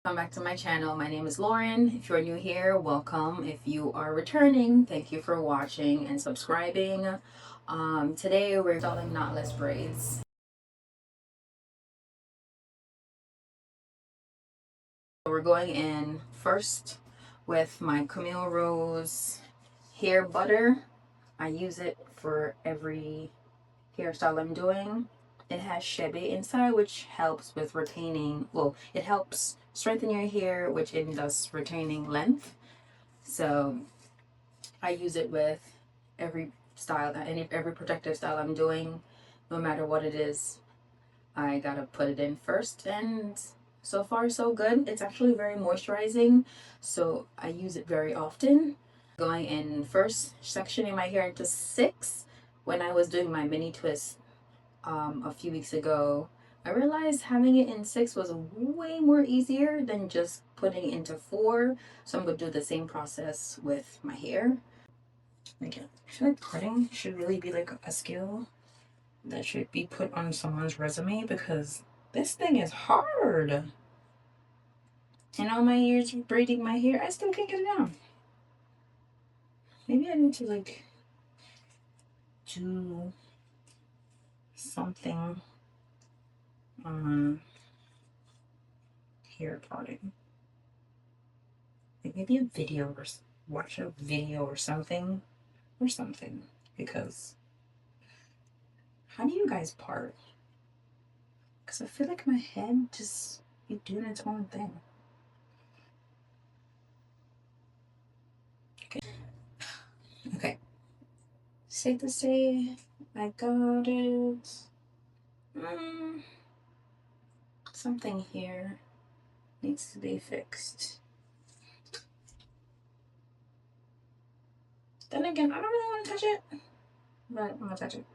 Welcome back to my channel. My name is Lauren. If you're new here, welcome. If you are returning, thank you for watching and subscribing. Today we're installing knotless braids. We're going in first with my Camille Rose hair butter. I use it for every hairstyle I'm doing. It has Chebe inside, which helps with retaining, well, it helps strengthen your hair, which it does retaining length. So I use it with every style and every protective style I'm doing, no matter what it is. I gotta put it in first, and so far so good. It's actually very moisturizing, so I use it very often. Going in first, sectioning my hair into 6. When I was doing my mini twist a few weeks ago, I realized having it in 6 was way more easier than just putting it into 4. So I'm gonna do the same process with my hair. Like, I feel like cutting should really be like a skill that should be put on someone's resume, because this thing is hard. In all my years of braiding my hair, I still can't get it down. Maybe I need to like do something on hair parting. Like maybe a video, or watch a video or something. Because how do you guys part? Because I feel like my head just be doing its own thing. Okay. Safe to say, I got it. Something here needs to be fixed. Then again, I don't really want to touch it, but I'm gonna touch it.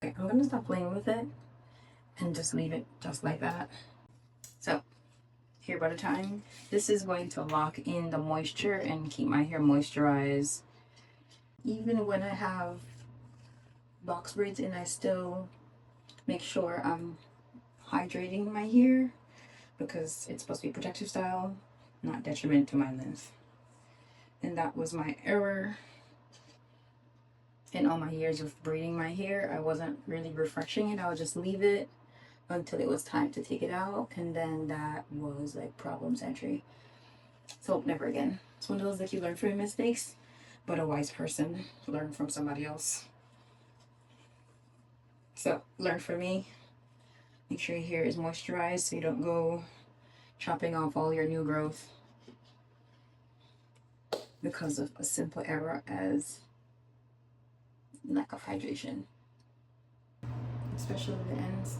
Okay, I'm gonna stop playing with it and just leave it just like that. So, hair butter time. This is going to lock in the moisture and keep my hair moisturized. Even when I have box braids in, I still make sure I'm hydrating my hair, because it's supposed to be protective style, not detriment to my length. And that was my error. In all my years of braiding my hair, I wasn't really refreshing it. I would just leave it until it was time to take it out, and then that was like problem century. So never again. It's one of those that you learn from your mistakes, but a wise person learn from somebody else. So learn from me. Make sure your hair is moisturized so you don't go chopping off all your new growth because of a simple error as lack of hydration, especially the ends.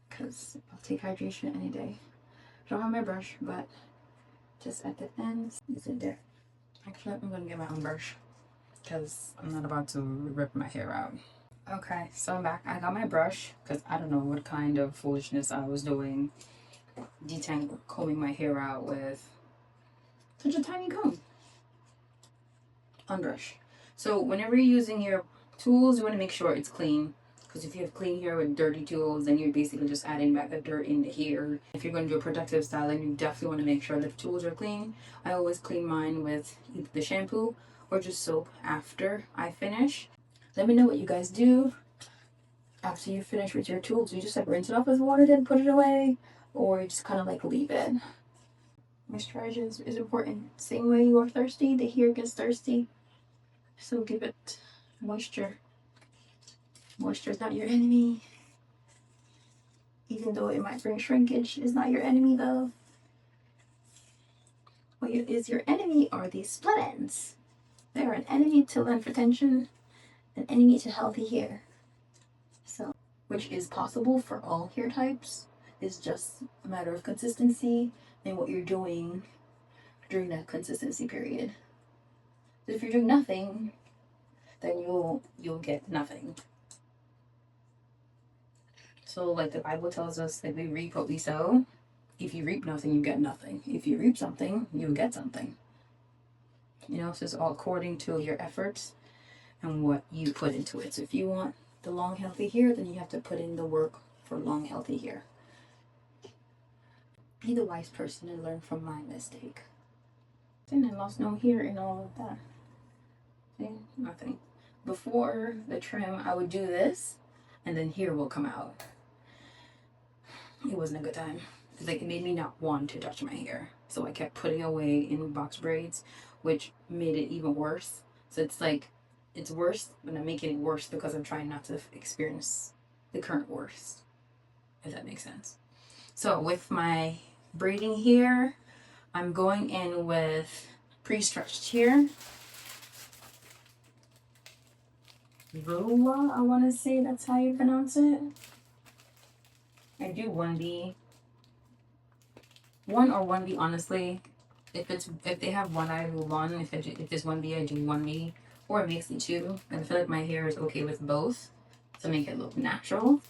Because I'll take hydration any day. Don't have my brush, but just at the ends, is it there? Actually, I'm gonna get my own brush because I'm not about to rip my hair out. Okay, so I'm back. I got my brush because I don't know what kind of foolishness I was doing, combing my hair out with such a tiny comb on brush. So whenever you're using your tools, you want to make sure it's clean, because if you have clean hair with dirty tools, then you're basically just adding back the dirt in the hair. If you're going to do a protective styling, you definitely want to make sure that the tools are clean. I always clean mine with either the shampoo or just soap after I finish. Let me know what you guys do after you finish with your tools. You just like rinse it off with water, then put it away, or you just kind of like leave it. Moisturizer is important. Same way you are thirsty, the hair gets thirsty. So give it moisture. Moisture is not your enemy. Even though it might bring shrinkage, it's not your enemy though. What is your enemy are these split ends. They're an enemy to length retention, an enemy to healthy hair. So, which is possible for all hair types. It's just a matter of consistency and what you're doing during that consistency period. If you're doing nothing, then you'll get nothing. So like the Bible tells us that we reap what we sow. If you reap nothing, you get nothing. If you reap something, you get something. You know, so it's all according to your efforts and what you put into it. So if you want the long healthy hair, then you have to put in the work for long healthy hair. Be the wise person and learn from my mistake. And I lost no hair in all of that. See, nothing. Before the trim, I would do this, and then hair will come out. It wasn't a good time. Like, it made me not want to touch my hair. So I kept putting away in box braids, which made it even worse. So it's like, it's worse, but I'm making it worse because I'm trying not to experience the current worst, if that makes sense. So with my braiding hair, I'm going in with pre-stretched hair. Rua, I want to say that's how you pronounce it. I do 1B. 1 or 1B, honestly. If they have one, I do 1. If there's 1B, I do 1B. Or a mix the two. And I feel like my hair is okay with both to make it look natural.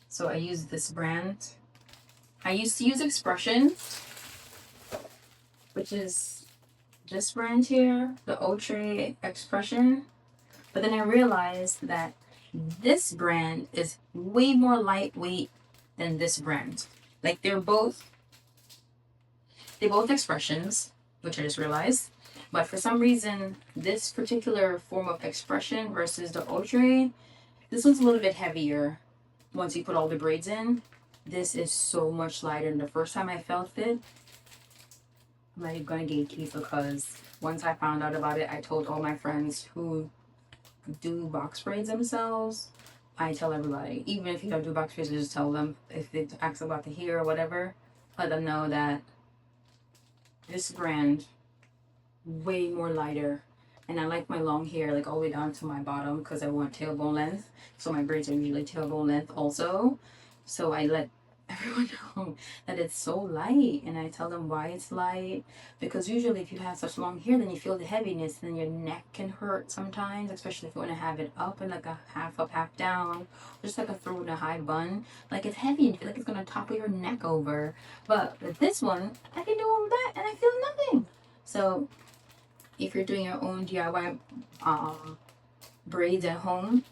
So I use this brand. I used to use X-Pression, which is this brand here, the Ultra X-Pression. But then I realized that this brand is way more lightweight than this brand. Like, they're both X-Pressions, which I just realized. But for some reason, this particular form of X-Pression versus the Ultra, this one's a little bit heavier once you put all the braids in. This is so much lighter. And the first time I felt it, I'm not even going to gatekeep, because once I found out about it, I told all my friends who do box braids themselves. I tell everybody, even if you don't do box braids, I just tell them, if they ask about the hair or whatever, let them know that this brand, way more lighter. And I like my long hair like all the way down to my bottom because I want tailbone length. So my braids are usually tailbone length also. So I let everyone know that it's so light, and I tell them why it's light, because usually if you have such long hair, then you feel the heaviness, then your neck can hurt sometimes, especially if you want to have it up and like a half up, half down, just like a throw in a high bun. Like, it's heavy and you feel like it's gonna topple your neck over. But with this one, I can do all that and I feel nothing. So if you're doing your own DIY braids at home,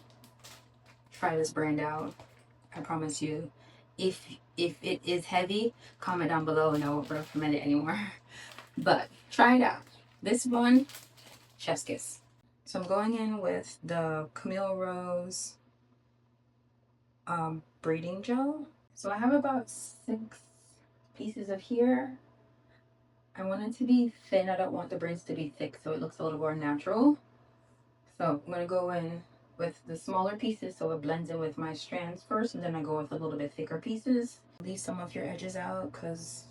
try this brand out. I promise you. If it is heavy, comment down below and I won't recommend it anymore. But try it out. This one, chef's kiss. So I'm going in with the Camille Rose braiding gel. So I have about 6 pieces of hair. I want it to be thin. I don't want the braids to be thick, so it looks a little more natural. So I'm gonna go in with the smaller pieces so it blends in with my strands first, and then I go with a little bit thicker pieces. Leave some of your edges out, because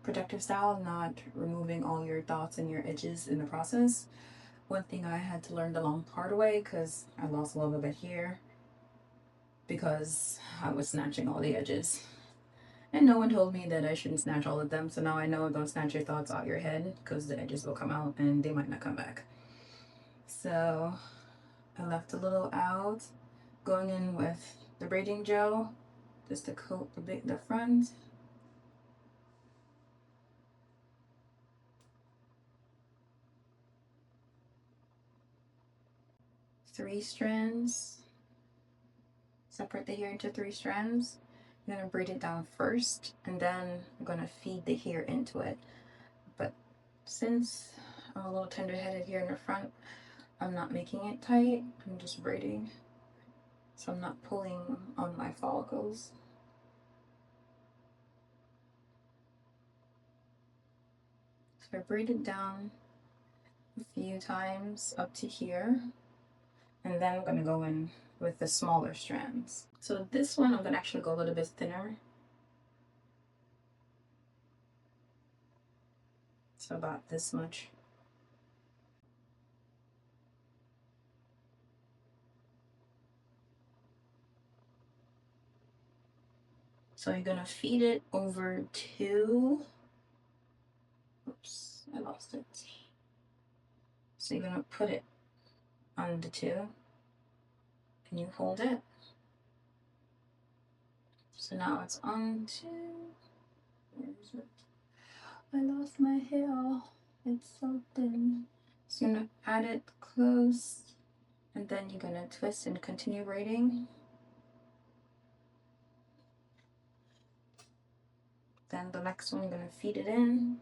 protective style, not removing all your dots and your edges in the process. One thing I had to learn the long hard way, because I lost a little bit here because I was snatching all the edges. And no one told me that I shouldn't snatch all of them, so now I know don't snatch your thoughts out your head, because the edges will come out and they might not come back. So I left a little out, going in with the braiding gel just to coat the front. Three strands. Separate the hair into 3 strands. I'm gonna braid it down first, and then I'm gonna feed the hair into it. But since I'm a little tender-headed here in the front, I'm not making it tight. I'm just braiding, so I'm not pulling on my follicles. So I braid it down a few times up to here, and then I'm gonna go in with the smaller strands. So this one, I'm gonna actually go a little bit thinner. So about this much. So you're gonna feed it over to, oops, I lost it. So you're gonna put it on the 2 and you hold it. So now it's on 2. Where is it? I lost my hair. It's so thin. So you're gonna add it close And then you're gonna twist and continue braiding. Then the next one, you're gonna feed it in.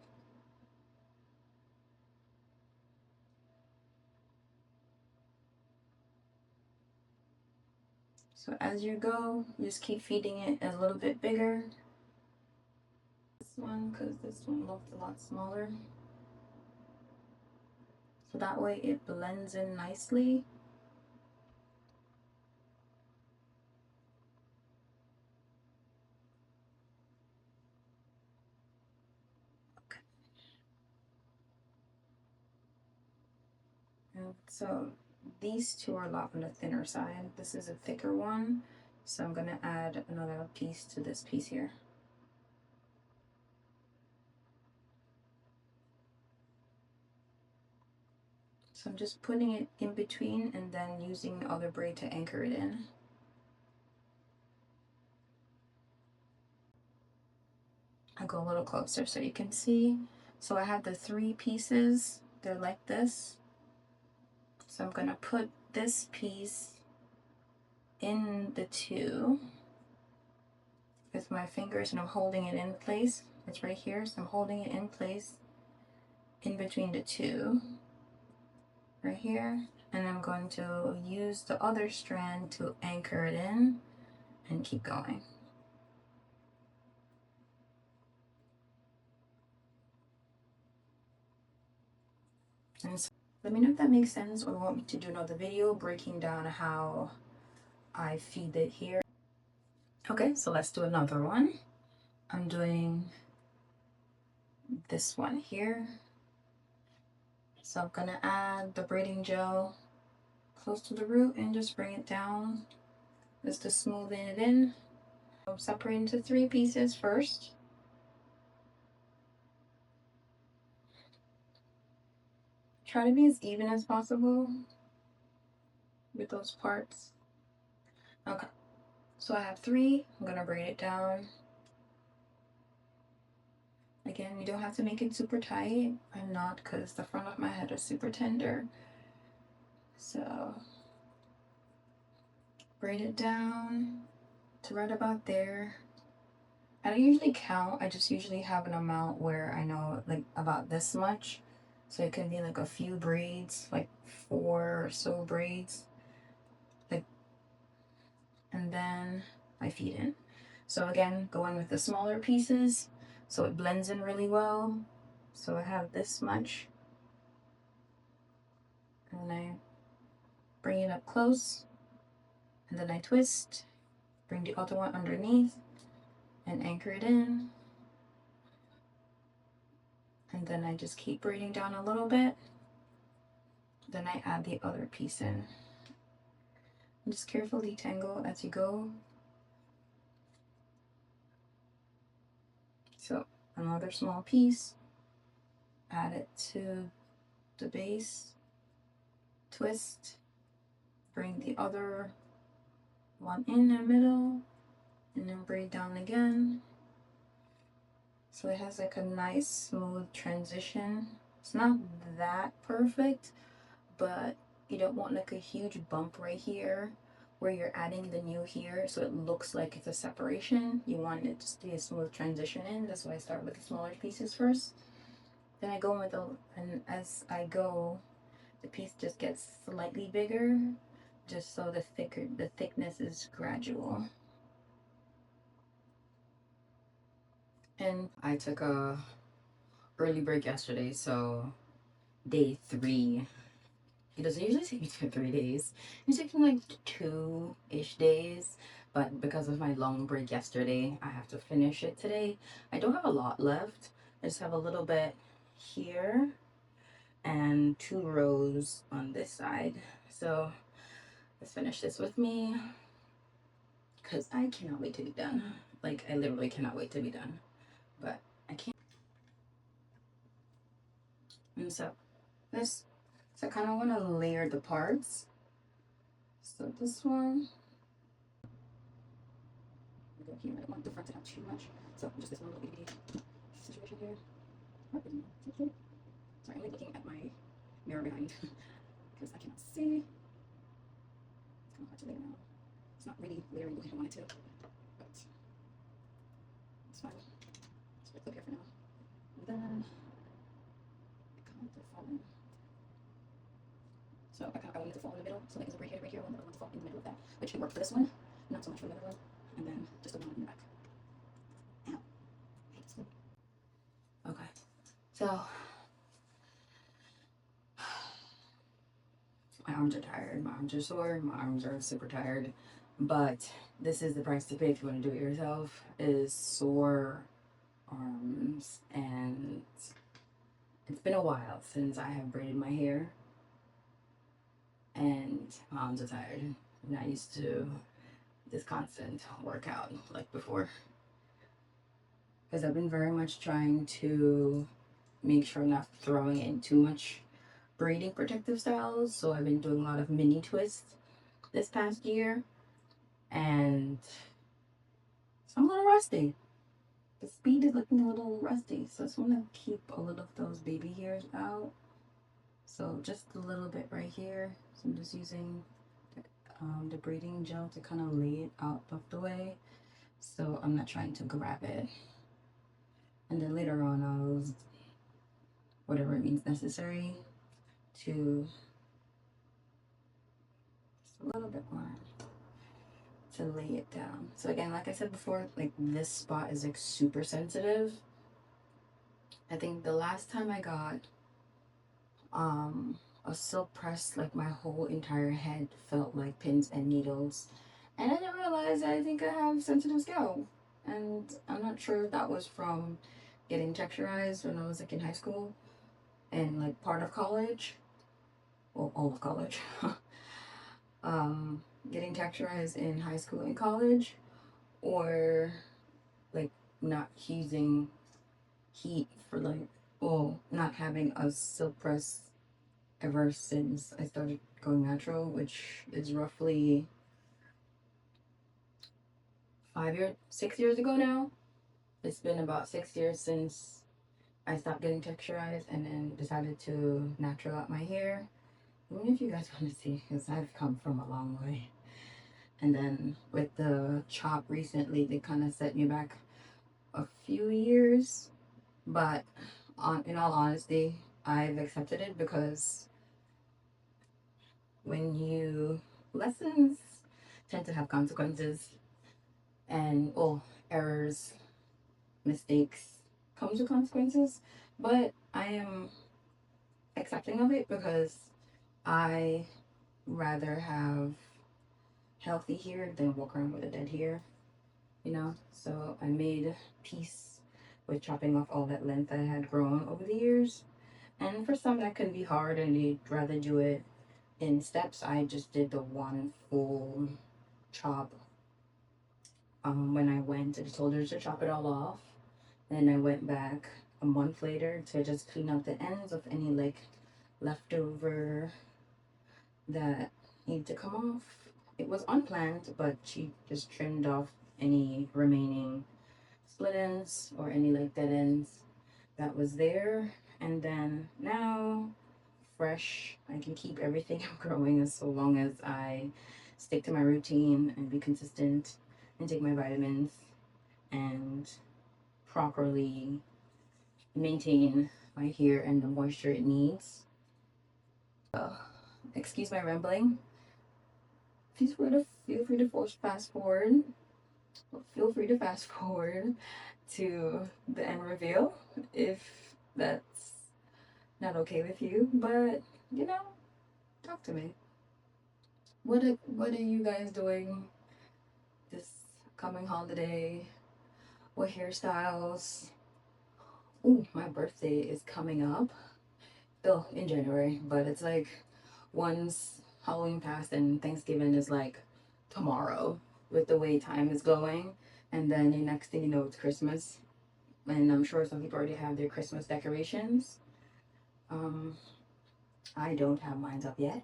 So as you go, you just keep feeding it a little bit bigger. This one, because this one looked a lot smaller. So that way it blends in nicely. Okay. And so these two are a lot on the thinner side. This is a thicker one. So I'm gonna add another piece to this piece here. So I'm just putting it in between and then using the other braid to anchor it in. I'll go a little closer so you can see. So I have the 3 pieces. They're like this. So I'm gonna put this piece in the 2 with my fingers, and I'm holding it in place. It's right here, so I'm holding it in place in between the 2 right here, and I'm going to use the other strand to anchor it in and keep going. And so, let me know if that makes sense, or want me to do another video breaking down how I feed it here. Okay, so let's do another one. I'm doing this one here. So I'm gonna add the braiding gel close to the root and just bring it down just to smoothen it in. I'm separating into 3 pieces first. Try to be as even as possible with those parts. Okay, so I have 3. I'm gonna braid it down. Again, you don't have to make it super tight. I'm not, because the front of my head is super tender. So braid it down to right about there. I don't usually count. I just usually have an amount where I know like about this much. So it can be like a few braids, like 4 or so braids. Like, and then I feed in. So again, going with the smaller pieces so it blends in really well. So I have this much. And I bring it up close. And then I twist, bring the other one underneath and anchor it in. And then I just keep braiding down a little bit. Then I add the other piece in. And just carefully tangle as you go. So another small piece, add it to the base, twist, bring the other one in the middle, and then braid down again. So it has like a nice smooth transition. It's not that perfect, but you don't want like a huge bump right here where you're adding the new here, so it looks like it's a separation. You want it just to be a smooth transition in. That's why I start with the smaller pieces first. Then I go with and as I go, the piece just gets slightly bigger, just so the thickness is gradual. And I took a early break yesterday, so day 3. It doesn't usually take me 3 days. It takes me like 2-ish days. But because of my long break yesterday, I have to finish it today. I don't have a lot left. I just have a little bit here and 2 rows on this side. So let's finish this with me, because I cannot wait to be done. Like, I literally cannot wait to be done. But I can't. And so I kind of want to layer the parts. So this one, go here. I don't want the front to have too much. So just this one little baby situation here. Sorry, I'm like looking at my mirror behind because I cannot see. kind of hard to lay around. It's not really layering the way I want it to, but it's fine. Let's put a clip here for now. And then so I want it to fall in the middle. So like there's a braid here, right here. I want it to fall in the middle of that, which can work for this one, not so much for the other one. And then just go down in the back. Ow. I hate this one. Okay. So my arms are tired. My arms are sore. My arms are super tired. But this is the price to pay if you want to do it yourself. Is sore arms, and it's been a while since I have braided my hair, and my arms are tired. I'm not used to this constant workout like before, because I've been very much trying to make sure I'm not throwing in too much braiding protective styles. So I've been doing a lot of mini twists this past year, and so I'm a little rusty. The speed is looking a little rusty, so I just want to keep a little of those baby hairs out. So just a little bit right here. So I'm just using the braiding gel to kind of lay it out of the way, so I'm not trying to grab it. And then later on I'll use whatever it means necessary to just a little bit more to lay it down. So again, like I said before, like this spot is like super sensitive. I think the last time I got a silk press, like my whole entire head felt like pins and needles, and I didn't realize I think I have sensitive scalp. And I'm not sure if that was from getting texturized when I was like in high school and like part of college, well, all of college. Getting texturized in high school and college, or like not using heat for like, well, not having a silk press ever since I started going natural, which is roughly 6 years ago now. It's been about 6 years since I stopped getting texturized and then decided to natural out my hair. Even if you guys want to see, because I've come from a long way. And then with the chop recently, they kind of set me back a few years. But in all honesty, I've accepted it, because when you lessons tend to have consequences, and well, errors, mistakes comes with consequences. But I am accepting of it, because I rather have healthy hair than walk around with a dead hair, you know. So I made peace with chopping off all that length I had grown over the years. And for some that can be hard and they'd rather do it in steps, I just did the one full chop. When I went, I told her to chop it all off. Then I went back a month later to just clean up the ends of any like leftover that need to come off. It was unplanned, but she just trimmed off any remaining split ends or any like dead ends that was there. And then now, fresh, I can keep everything growing as so long as I stick to my routine and be consistent and take my vitamins and properly maintain my hair and the moisture it needs. Excuse my rambling. Feel free to fast forward. Feel free to fast forward to the end reveal if that's not okay with you. But you know, talk to me. What are you guys doing this coming holiday? What hairstyles? Ooh, my birthday is coming up. Still in January, but it's like once Halloween passed and Thanksgiving is like tomorrow with the way time is going. And then the next thing you know, it's Christmas. And I'm sure some people already have their Christmas decorations. I don't have mine up yet,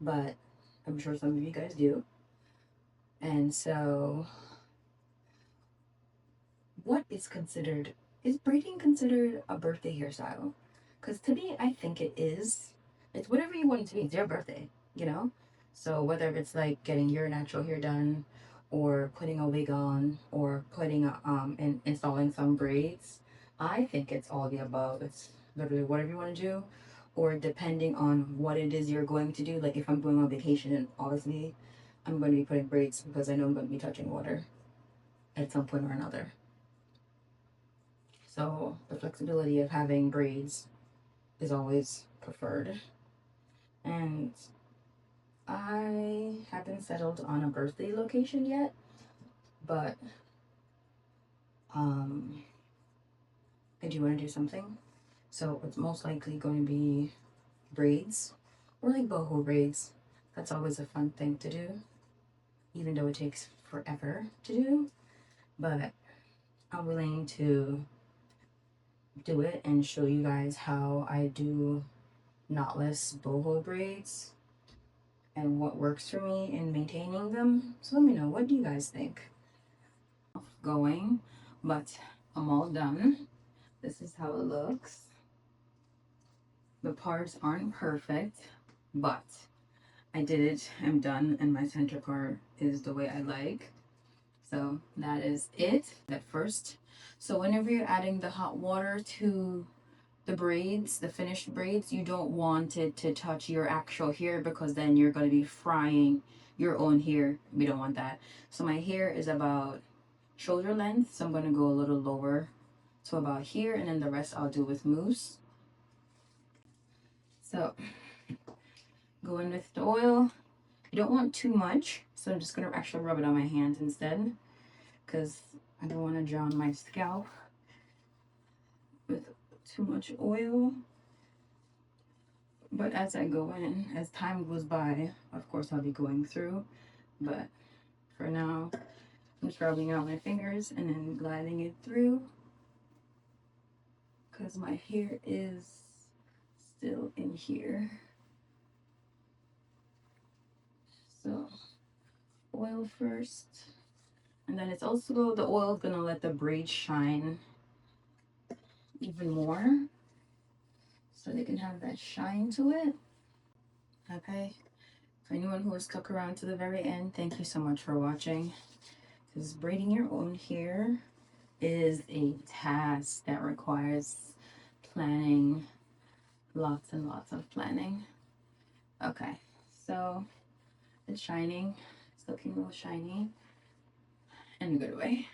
but I'm sure some of you guys do. And so, is braiding considered a birthday hairstyle? Because to me, I think it is. It's whatever you want it to be. It's your birthday, you know? So whether it's like getting your natural hair done, or putting a wig on, or putting a, and installing some braids, I think it's all the above. It's literally whatever you want to do, or depending on what it is you're going to do. Like if I'm going on vacation, and obviously I'm going to be putting braids because I know I'm going to be touching water at some point or another. So the flexibility of having braids is always preferred. And I haven't settled on a birthday location yet, but I do want to do something. So it's most likely going to be braids, or like boho braids. That's always a fun thing to do, even though it takes forever to do. But I'm willing to do it and show you guys how I do knotless boho braids and what works for me in maintaining them. So let me know, what do you guys think? Going, but I'm all done. This is how it looks. The parts aren't perfect, but I did it. I'm done, and my center part is the way I like. So that is it at first. So whenever you're adding the hot water to the braids, the finished braids, you don't want it to touch your actual hair, because then you're going to be frying your own hair. We don't want that. So my hair is about shoulder length, so I'm going to go a little lower to about here, and then the rest I'll do with mousse. So go in with the oil. You don't want too much, so I'm just going to actually rub it on my hands instead, because I don't want to drown my scalp with too much oil. But as I go in, as time goes by, of course I'll be going through, but for now I'm just rubbing it on my fingers and then gliding it through, because my hair is still in here. So oil first, and then it's also, the oil is gonna let the braid shine even more, so they can have that shine to it. Okay, for anyone who has stuck around to the very end, thank you so much for watching, because braiding your own hair is a task that requires planning, lots and lots of planning. Okay, so it's shining, it's looking a little shiny in a good way.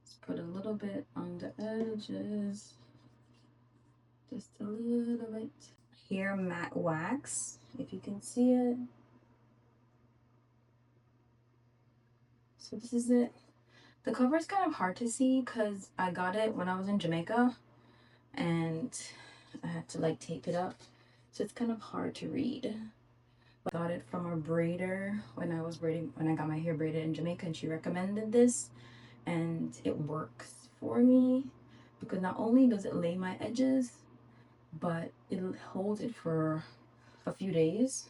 Let's put a little bit on the edges, just a little bit. Hair matte wax, if you can see it. So this is it. The cover is kind of hard to see because I got it when I was in Jamaica and I had to like tape it up, so it's kind of hard to read. But I got it from a braider when I was braiding, when I got my hair braided in Jamaica, and she recommended this, and it works for me because not only does it lay my edges, but it holds it for a few days.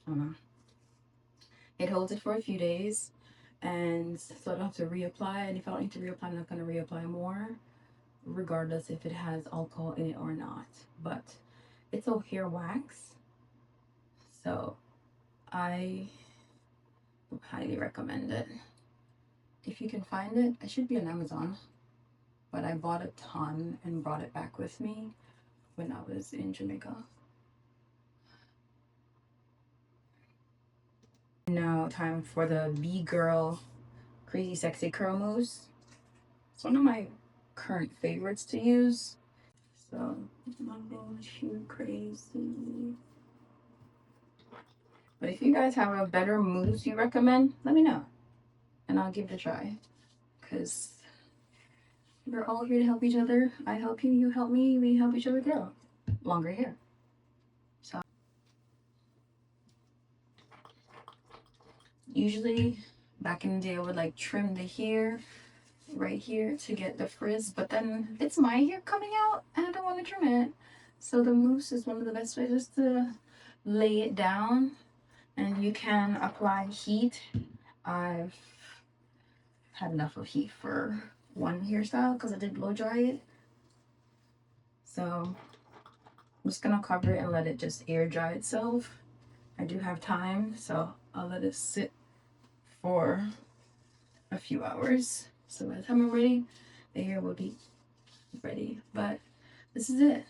I don't know. It holds it for a few days, and so I don't have to reapply. And if I don't need to reapply, I'm not going to reapply more, regardless if it has alcohol in it or not. But it's a hair wax, so I highly recommend it. If you can find it, it should be on Amazon, but I bought a ton and brought it back with me when I was in Jamaica. Now time for the B-Girl Crazy Sexy Curl Mousse. It's one of my current favorites to use. So nothing too crazy. But if you guys have a better mousse you recommend, let me know, and I'll give it a try. Because we're all here to help each other. I help you, you help me, we help each other grow longer hair. So usually back in the day I would like trim the hair right here to get the frizz, but then it's my hair coming out and I don't want to trim it. So the mousse is one of the best ways, just to lay it down, and you can apply heat. I've had enough of heat for one hairstyle because I did blow dry it. So I'm just gonna cover it and let it just air dry itself. I do have time, so I'll let it sit for a few hours. So by the time I'm ready, the hair will be ready. But this is it.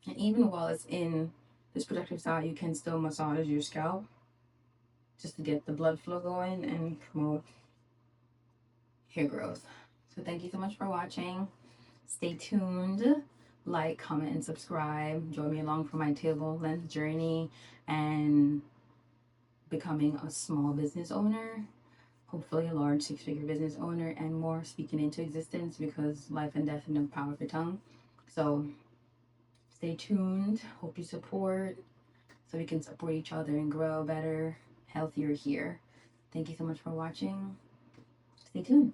And even while it's in this protective style, you can still massage your scalp just to get the blood flow going and promote hair growth. So thank you so much for watching. Stay tuned. Like, comment, and subscribe. Join me along for my table length journey and becoming a small business owner, hopefully a large six-figure business owner, and more, speaking into existence, because life and death in the power of the tongue. So stay tuned. Hope you support so we can support each other and grow better, healthier here. Thank you so much for watching. Stay tuned.